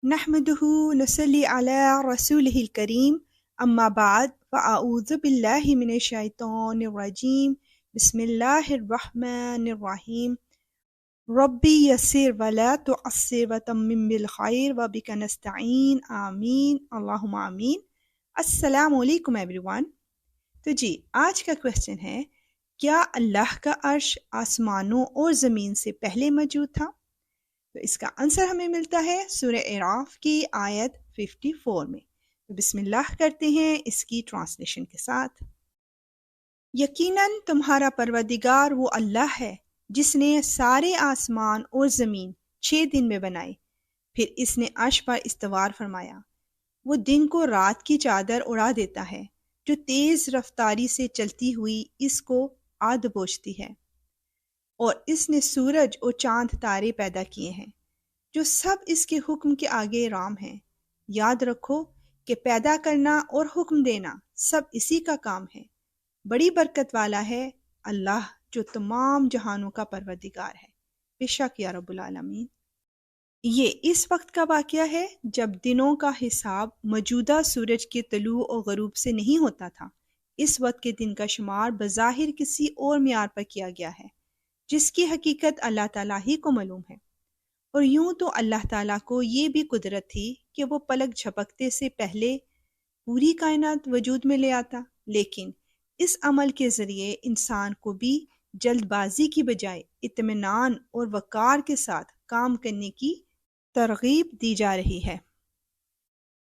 نحمده نصلي على رسوله الكريم أما بعد فأعوذ بالله من الشيطان الرجيم بسم الله الرحمن الرحيم ربي يسر ولا تعسر وتمم بالخير وبك نستعين آمين اللهم آمين۔ السلام علیکم ایوری تو جی آج کا کویسچن ہے، کیا اللہ کا عرش آسمانوں اور زمین سے پہلے موجود تھا؟ تو اس کا آنسر ہمیں ملتا ہے سورہ اعراف کی آیت 54 میں۔ تو بسم اللہ کرتے ہیں اس کی ٹرانسلیشن کے ساتھ۔ یقیناً تمہارا پروردگار وہ اللہ ہے جس نے سارے آسمان اور زمین 6 دن میں بنائے، پھر اس نے عرش پر استوار فرمایا۔ وہ دن کو رات کی چادر اڑا دیتا ہے جو تیز رفتاری سے چلتی ہوئی اس کو آ دبوچتی ہے، اور اس نے سورج اور چاند تارے پیدا کیے ہیں جو سب اس کے حکم کے آگے رام ہیں۔ یاد رکھو کہ پیدا کرنا اور حکم دینا سب اسی کا کام ہے۔ بڑی برکت والا ہے اللہ جو تمام جہانوں کا پروردگار ہے، بے شک یا رب العالمین۔ یہ اس وقت کا واقعہ ہے جب دنوں کا حساب موجودہ سورج کے طلوع اور غروب سے نہیں ہوتا تھا۔ اس وقت کے دن کا شمار بظاہر کسی اور معیار پر کیا گیا ہے جس کی حقیقت اللہ تعالیٰ ہی کو معلوم ہے، اور یوں تو اللہ تعالیٰ کو یہ بھی قدرت تھی کہ وہ پلک جھپکتے سے پہلے پوری کائنات وجود میں لے آتا، لیکن اس عمل کے ذریعے انسان کو بھی جلد بازی کی بجائے اطمینان اور وقار کے ساتھ کام کرنے کی ترغیب دی جا رہی ہے۔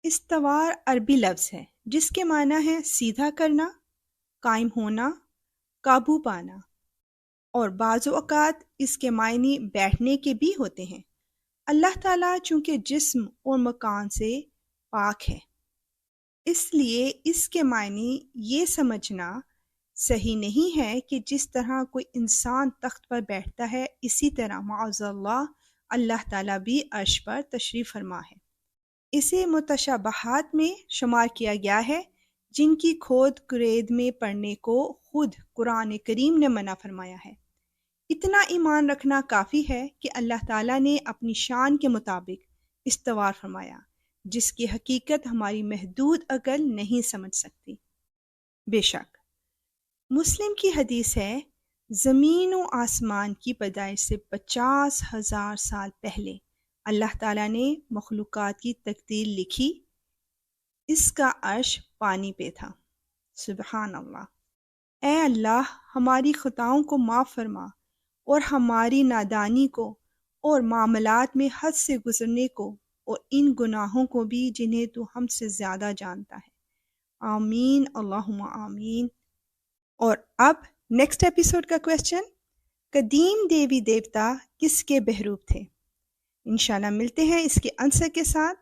استوار عربی لفظ ہے جس کے معنی ہے سیدھا کرنا، قائم ہونا، قابو پانا، اور بعض اوقات اس کے معنی بیٹھنے کے بھی ہوتے ہیں۔ اللہ تعالیٰ چونکہ جسم اور مکان سے پاک ہے، اس لیے اس کے معنی یہ سمجھنا صحیح نہیں ہے کہ جس طرح کوئی انسان تخت پر بیٹھتا ہے اسی طرح معاذ اللہ اللہ تعالیٰ بھی عرش پر تشریف فرما ہے۔ اسے متشابہات میں شمار کیا گیا ہے جن کی کھود کرید میں پڑھنے کو خود قرآن کریم نے منع فرمایا ہے۔ اتنا ایمان رکھنا کافی ہے کہ اللہ تعالیٰ نے اپنی شان کے مطابق استوار فرمایا، جس کی حقیقت ہماری محدود عقل نہیں سمجھ سکتی۔ بے شک مسلم کی حدیث ہے، زمین و آسمان کی پیدائش سے 50,000 سال پہلے اللہ تعالیٰ نے مخلوقات کی تقدیر لکھی۔ اس کا عرش پانی پہ تھا۔ سبحان اللہ۔ اے اللہ ہماری خطاؤں کو معاف فرما اور ہماری نادانی کو اور معاملات میں حد سے گزرنے کو اور ان گناہوں کو بھی جنہیں تو ہم سے زیادہ جانتا ہے۔ آمین اللہم آمین۔ اور اب نیکسٹ ایپیسوڈ کا کویسچن، قدیم دیوی دیوتا کس کے بحروب تھے؟ انشاءاللہ ملتے ہیں اس کے آنسر کے ساتھ۔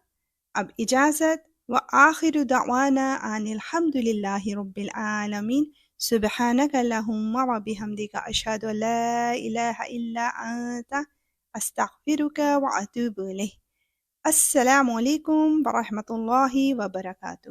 اب اجازت، وآخر دعوانا ان الحمد للہ رب العالمین۔ سبحانک اللہم وبحمدک اشہد ان لا الہ الا انت استغفرک واتوب الیک۔ السلام علیکم ورحمۃ اللہ وبرکاتہ۔